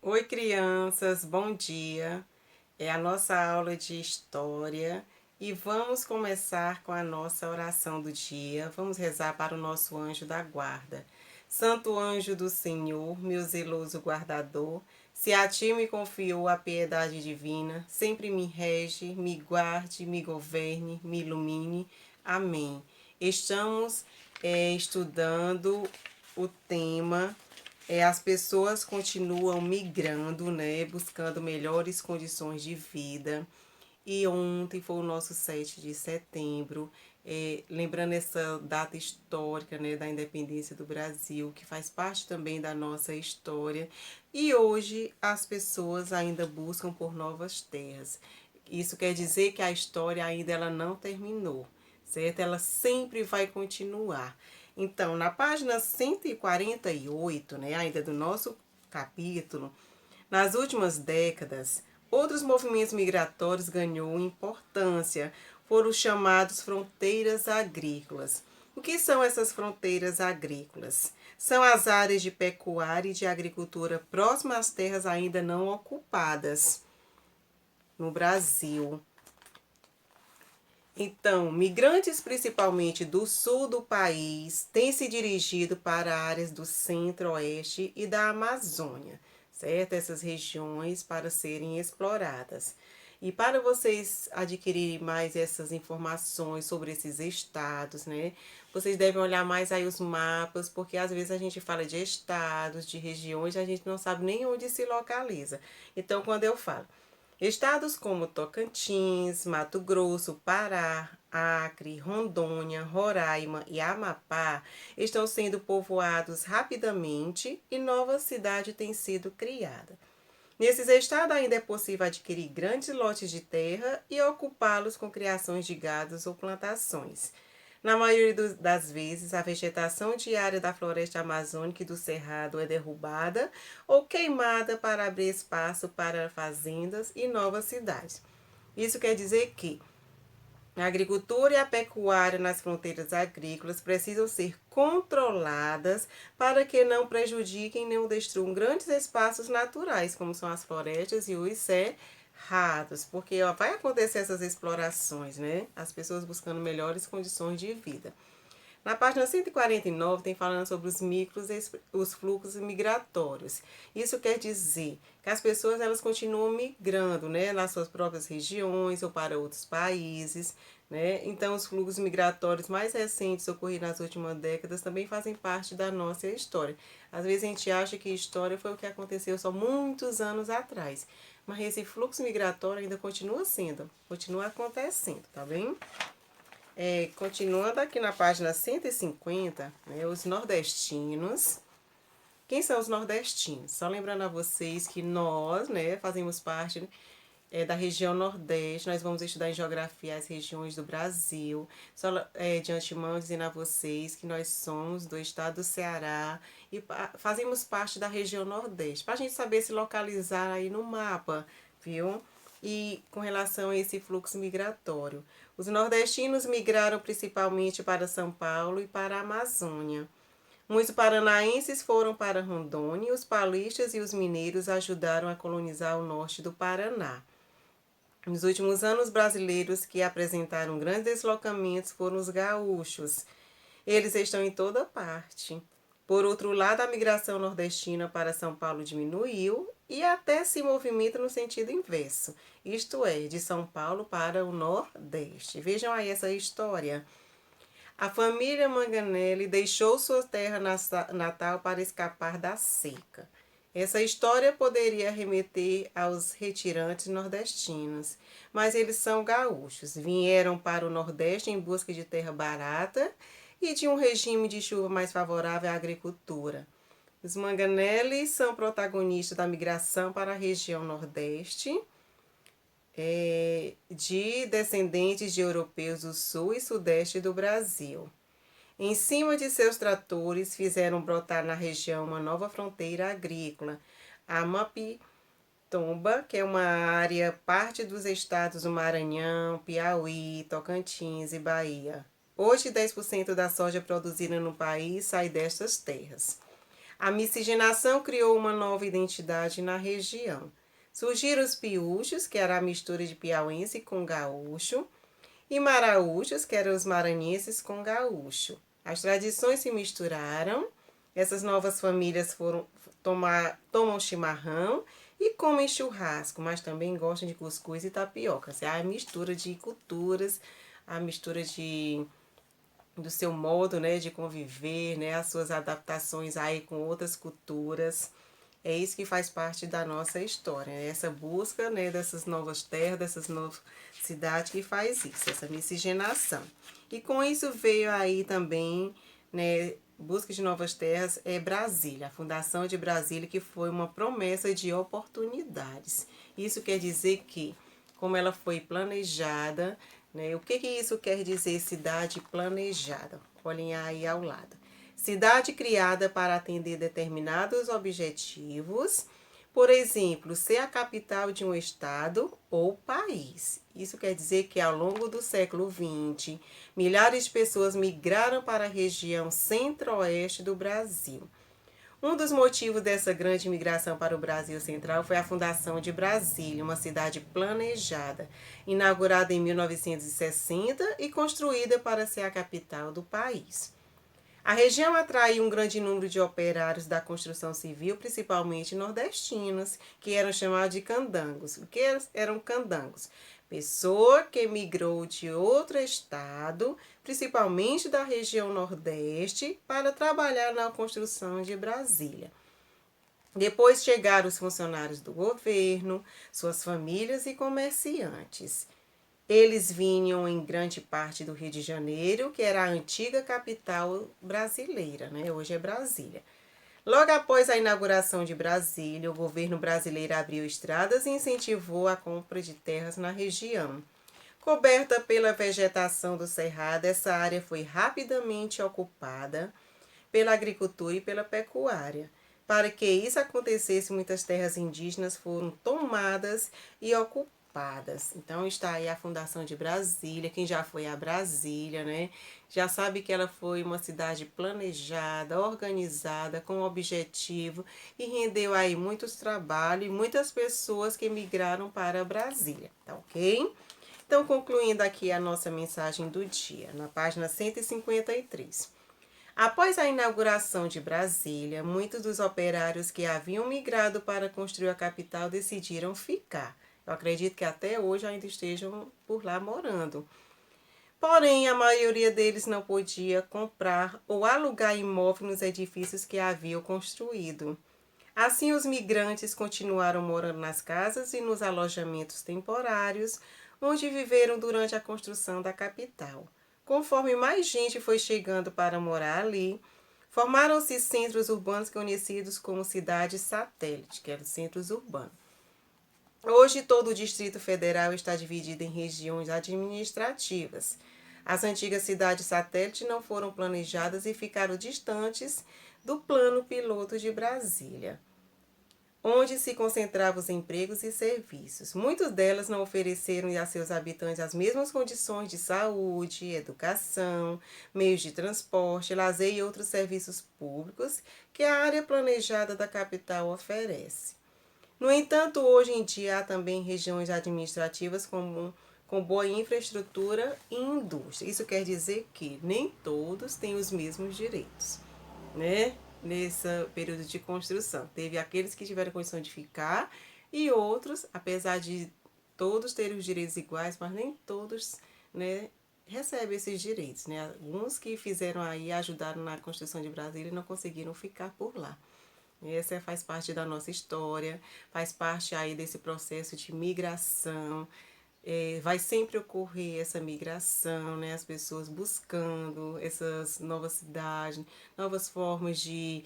Oi, crianças, bom dia. É a nossa aula de história e vamos começar com a nossa oração do dia. Vamos rezar para o nosso anjo da guarda. Santo anjo do Senhor, meu zeloso guardador, se a ti me confiou a piedade divina, sempre me rege, me guarde, me governe, me ilumine. Amém. Estamos estudando o tema as pessoas continuam migrando, né, buscando melhores condições de vida. E ontem foi o nosso 7 de setembro, lembrando essa data histórica, né, da independência do Brasil, que faz parte também da nossa história. E hoje as pessoas ainda buscam por novas terras. Isso quer dizer que a história ainda ela não terminou, certo? Ela sempre vai continuar. Então, na página 148, né, ainda do nosso capítulo, nas últimas décadas, outros movimentos migratórios ganhou importância, foram os chamados fronteiras agrícolas. O que são essas fronteiras agrícolas? São as áreas de pecuária e de agricultura próximas às terras ainda não ocupadas no Brasil. Então, migrantes principalmente do sul do país têm se dirigido para áreas do centro-oeste e da Amazônia, certo? Essas regiões para serem exploradas. E para vocês adquirirem mais essas informações sobre esses estados, né? Vocês devem olhar mais aí os mapas, porque às vezes a gente fala de estados, de regiões, a gente não sabe nem onde se localiza. Então, quando eu falo estados como Tocantins, Mato Grosso, Pará, Acre, Rondônia, Roraima e Amapá estão sendo povoados rapidamente e nova cidade tem sido criada. Nesses estados ainda é possível adquirir grandes lotes de terra e ocupá-los com criações de gados ou plantações. Na maioria das vezes, a vegetação diária da floresta amazônica e do cerrado é derrubada ou queimada para abrir espaço para fazendas e novas cidades. Isso quer dizer que a agricultura e a pecuária nas fronteiras agrícolas precisam ser controladas para que não prejudiquem nem destruam grandes espaços naturais, como são as florestas e os cerrados, porque vai acontecer essas explorações, né? As pessoas buscando melhores condições de vida. Na página 149 tem falando sobre os os fluxos migratórios. Isso quer dizer que as pessoas elas continuam migrando, né, nas suas próprias regiões ou para outros países, né? Então os fluxos migratórios mais recentes ocorridos nas últimas décadas também fazem parte da nossa história. Às vezes a gente acha que história foi o que aconteceu só muitos anos atrás, mas esse fluxo migratório ainda continua acontecendo, tá bem? Continuando aqui na página 150, né, os nordestinos. Quem são os nordestinos? Só lembrando a vocês que nós, né, fazemos parte da região Nordeste. Nós vamos estudar em geografia as regiões do Brasil. Só de antemão dizendo a vocês que nós somos do estado do Ceará e fazemos parte da região Nordeste. Para a gente saber se localizar aí no mapa, viu? E com relação a esse fluxo migratório. Os nordestinos migraram principalmente para São Paulo e para a Amazônia. Muitos paranaenses foram para Rondônia e os paulistas e os mineiros ajudaram a colonizar o norte do Paraná. Nos últimos anos, brasileiros que apresentaram grandes deslocamentos foram os gaúchos. Eles estão em toda parte. Por outro lado, a migração nordestina para São Paulo diminuiu e até se movimenta no sentido inverso, isto é, de São Paulo para o Nordeste. Vejam aí essa história. A família Manganelli deixou sua terra natal para escapar da seca. Essa história poderia remeter aos retirantes nordestinos, mas eles são gaúchos. Vieram para o Nordeste em busca de terra barata e de um regime de chuva mais favorável à agricultura. Os Manganelli são protagonistas da migração para a região Nordeste, de descendentes de europeus do sul e sudeste do Brasil. Em cima de seus tratores, fizeram brotar na região uma nova fronteira agrícola, a Mapitomba, que é uma área parte dos estados do Maranhão, Piauí, Tocantins e Bahia. Hoje, 10% da soja produzida no país sai destas terras. A miscigenação criou uma nova identidade na região. Surgiram os piúchos, que era a mistura de piauense com gaúcho, e maraúchos, que eram os maranhenses com gaúcho. As tradições se misturaram, essas novas famílias tomam chimarrão e comem churrasco, mas também gostam de cuscuz e tapioca. É a mistura de culturas, a mistura do seu modo, né, de conviver, né, as suas adaptações aí com outras culturas. É isso que faz parte da nossa história, é essa busca, né, dessas novas terras, dessas novas cidades que faz isso, essa miscigenação. E com isso veio aí também, né, busca de novas terras é Brasília, a fundação de Brasília, que foi uma promessa de oportunidades. Isso quer dizer que, como ela foi planejada, né, o que isso quer dizer, cidade planejada? Olhem aí ao lado. Cidade criada para atender determinados objetivos, por exemplo, ser a capital de um estado ou país. Isso quer dizer que ao longo do século XX, milhares de pessoas migraram para a região centro-oeste do Brasil. Um dos motivos dessa grande migração para o Brasil Central foi a fundação de Brasília, uma cidade planejada, inaugurada em 1960 e construída para ser a capital do país. A região atraiu um grande número de operários da construção civil, principalmente nordestinos, que eram chamados de candangos. O que eram candangos? Pessoa que migrou de outro estado, principalmente da região nordeste, para trabalhar na construção de Brasília. Depois chegaram os funcionários do governo, suas famílias e comerciantes. Eles vinham em grande parte do Rio de Janeiro, que era a antiga capital brasileira, né? Hoje é Brasília. Logo após a inauguração de Brasília, o governo brasileiro abriu estradas e incentivou a compra de terras na região. Coberta pela vegetação do cerrado, essa área foi rapidamente ocupada pela agricultura e pela pecuária. Para que isso acontecesse, muitas terras indígenas foram tomadas e ocupadas. Então está aí a fundação de Brasília. Quem já foi a Brasília, né, já sabe que ela foi uma cidade planejada, organizada, com objetivo e rendeu aí muitos trabalhos e muitas pessoas que migraram para Brasília, tá ok? Então, concluindo aqui a nossa mensagem do dia, na página 153. Após a inauguração de Brasília, muitos dos operários que haviam migrado para construir a capital decidiram ficar. Eu acredito que até hoje ainda estejam por lá morando. Porém, a maioria deles não podia comprar ou alugar imóvel nos edifícios que haviam construído. Assim, os migrantes continuaram morando nas casas e nos alojamentos temporários, onde viveram durante a construção da capital. Conforme mais gente foi chegando para morar ali, formaram-se centros urbanos conhecidos como cidades satélite, que eram centros urbanos. Hoje, todo o Distrito Federal está dividido em regiões administrativas. As antigas cidades satélite não foram planejadas e ficaram distantes do plano piloto de Brasília, onde se concentravam os empregos e serviços. Muitas delas não ofereceram a seus habitantes as mesmas condições de saúde, educação, meios de transporte, lazer e outros serviços públicos que a área planejada da capital oferece. No entanto, hoje em dia há também regiões administrativas com boa infraestrutura e indústria. Isso quer dizer que nem todos têm os mesmos direitos, né? Nesse período de construção. Teve aqueles que tiveram condição de ficar e outros, apesar de todos terem os direitos iguais, mas nem todos, né, recebem esses direitos, né? Alguns que fizeram aí, ajudaram na construção de Brasília e não conseguiram ficar por lá. Essa faz parte da nossa história, faz parte aí desse processo de migração. Vai sempre ocorrer essa migração, né? As pessoas buscando essas novas cidades, novas formas de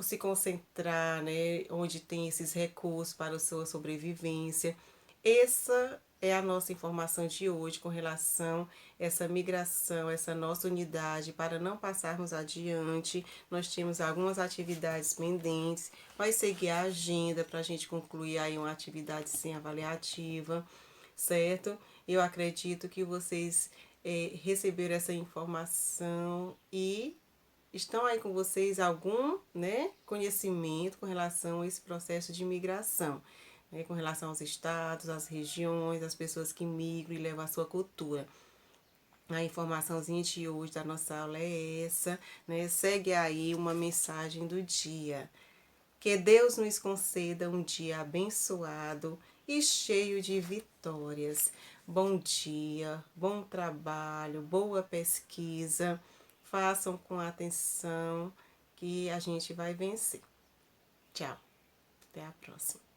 se concentrar, né? Onde tem esses recursos para a sua sobrevivência. Essa é a nossa informação de hoje com relação a essa migração, essa nossa unidade. Para não passarmos adiante, nós temos algumas atividades pendentes. Vai seguir a agenda para a gente concluir aí uma atividade sem avaliativa, certo? Eu acredito que vocês receberam essa informação e Estão aí com vocês algum, né, conhecimento com relação a esse processo de imigração, né, com relação aos estados, às regiões, às pessoas que migram e levam a sua cultura. A informaçãozinha de hoje da nossa aula é essa, né? Segue aí uma mensagem do dia. Que Deus nos conceda um dia abençoado e cheio de vitórias. Bom dia, bom trabalho, boa pesquisa. Façam com atenção que a gente vai vencer. Tchau, até a próxima.